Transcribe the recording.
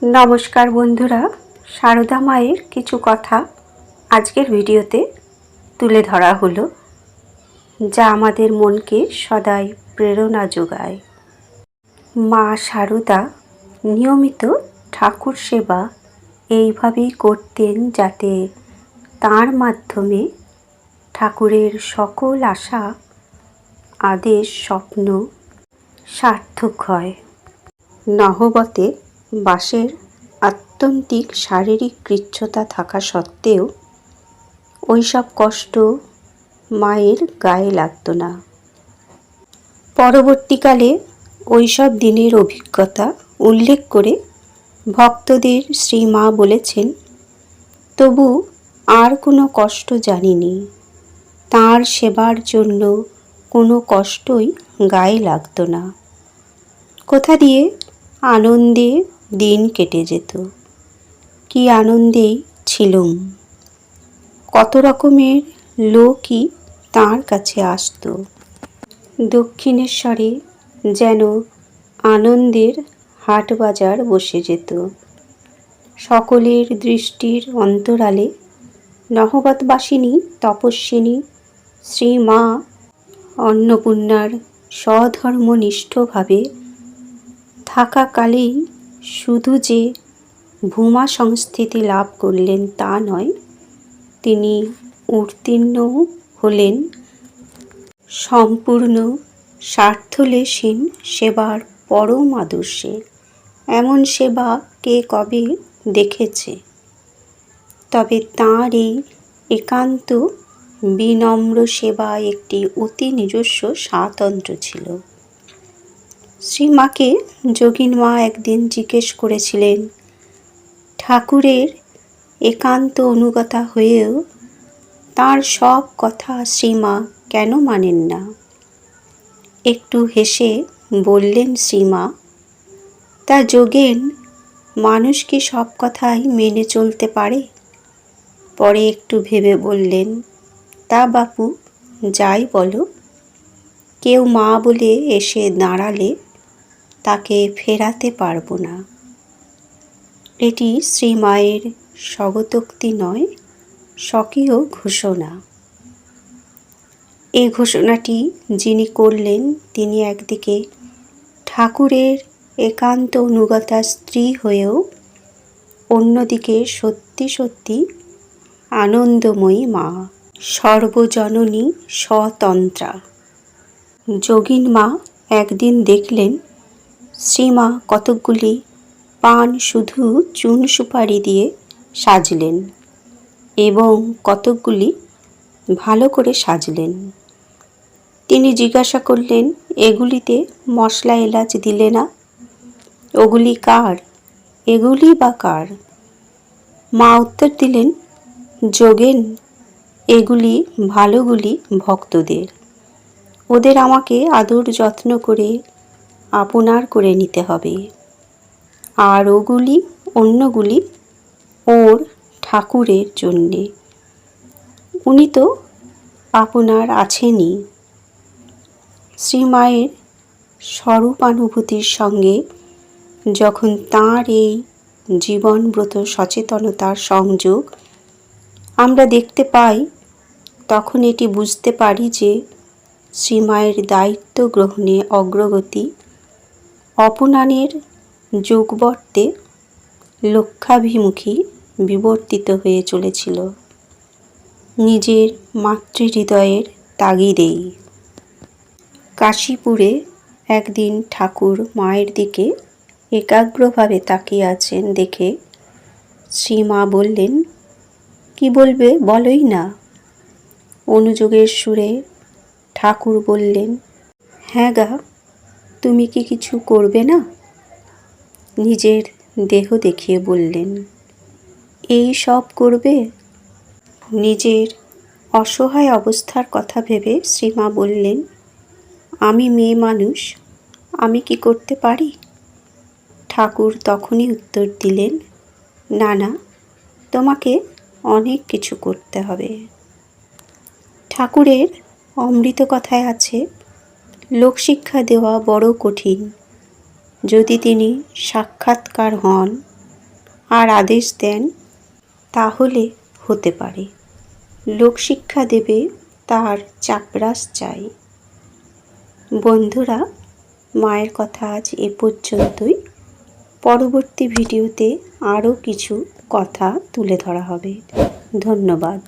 নমস্কার বন্ধুরা, সারদা মায়ের কিছু কথা আজকের ভিডিওতে তুলে ধরা হলো, যা আমাদের মনকে সদাই প্রেরণা যোগায়। মা সারদা নিয়মিত ঠাকুর সেবা এইভাবেই করতেন যাতে তাঁর মাধ্যমে ঠাকুরের সকল আশা, আদেশ, স্বপ্ন সার্থক হয়। নহবতে বাসের আত্যন্তিক শারীরিক কৃচ্ছ্রতা থাকা সত্ত্বেও ওইসব কষ্ট মায়ের গায়ে লাগত না। পরবর্তীকালে ওইসব দিনের অভিজ্ঞতা উল্লেখ করে ভক্তদের শ্রীমা বলেছেন, তবু আর কোনো কষ্ট জানিনি, তাঁর সেবার জন্য কোনো কষ্টই গায়ে লাগত না। কোথা দিয়ে আনন্দে দিন কেটে যেত, কি আনন্দেই ছিলুম। কত রকমের লোকই তাঁর কাছে আসত। দক্ষিণেশ্বরে যেন আনন্দের হাট বাজার বসে যেত। সকলের দৃষ্টির অন্তরালে নহবতবাসিনী তপস্বিনী শ্রীমা অন্নপূর্ণার স্বধর্মনিষ্ঠভাবে থাকাকালেই শুধু যে ভূমা সংস্থিতি লাভ করলেন তা নয়, তিনি উত্তীর্ণও হলেন সম্পূর্ণ স্বার্থলেশহীন সেবার পরম আদর্শে। এমন সেবা কে কবে দেখেছে? তবে তাঁর এই একান্ত বিনম্র সেবা একটি অতি নিজস্ব স্বাতন্ত্র্য ছিল। শ্রীমাকে যোগিন মা একদিন জিজ্ঞেস করেছিলেন, ঠাকুরের একান্ত অনুগতা হয়েও তাঁর সব কথা শ্রীমা কেন মানেন না? একটু হেসে বললেন শ্রীমা, তা যোগেন, মানুষ কি সব কথাই মেনে চলতে পারে? পরে একটু ভেবে বললেন, তা বাপু যাই বলো, কেউ মা বলে এসে দাঁড়ালে তাকে ফেরাতে পারবো না। এটি শ্রীমায়ের স্বগতোক্তি নয়, স্বকীয় ঘোষণা। এই ঘোষণাটি যিনি করলেন তিনি একদিকে ঠাকুরের একান্ত অনুগতা স্ত্রী হয়েও অন্যদিকে সত্যি সত্যি আনন্দময়ী মা, সর্বজননী স্বতন্ত্রা। যোগিন মা একদিন দেখলেন শ্রীমা কতকগুলি পান শুধু চুন সুপারি দিয়ে সাজলেন এবং কতকগুলি ভালো করে সাজলেন। তিনি জিজ্ঞাসা করলেন, এগুলিতে মশলা এলাচ দিলে না? ওগুলি কার? এগুলি বা কার? মা উত্তর দিলেন, যোগেন, এগুলি ভালোগুলি ভক্তদের। ওদের আমাকে আদর যত্ন করে আপনার করে নিতে হবে, আর ওগুলি অন্যগুলি ওর ঠাকুরের জন্যে। উনি তো আপনার আছেনই। শ্রীমায়ের স্বরূপানুভূতির সঙ্গে যখন তাঁর এই জীবনব্রত সচেতনতার সংযোগ আমরা দেখতে পাই, তখন এটি বুঝতে পারি যে শ্রীমায়ের দায়িত্ব গ্রহণে অগ্রগতি অপনানের যোগবর্তে লক্ষ্যাভিমুখী বিবর্তিত হয়ে চলেছিল নিজের মাতৃহৃদয়ের তাগিদেই। কাশীপুরে একদিন ঠাকুর মায়ের দিকে একাগ্রভাবে তাকিয়ে আছেন দেখে শ্রীমা বললেন, কি বলবে বলোই না। অনুযোগের সুরে ঠাকুর বললেন, হ্যাঁ গা, তুমি কি কিছু করবে না? নিজের দেহ দেখিয়ে বললেন, এই সব করবে? নিজের অসহায় অবস্থার কথা ভেবে শ্রীমা বললেন, আমি মেয়ে মানুষ, আমি কি করতে পারি? ঠাকুর তখনই উত্তর দিলেন, না না, তোমাকে অনেক কিছু করতে হবে। ঠাকুরের অমৃত কথায় আছে, লোকশিক্ষা দেওয়া বড় কঠিন, যদি তিনি সাক্ষাৎকার হন আর আদেশ দেন, তাহলে হতে পারে। লোকশিক্ষা দেবে তার চাপরাশ চাই। বন্ধুরা, মায়ের কথা আজ এ পর্যন্তই। পরবর্তী ভিডিওতে আরও কিছু কথা তুলে ধরা হবে। ধন্যবাদ।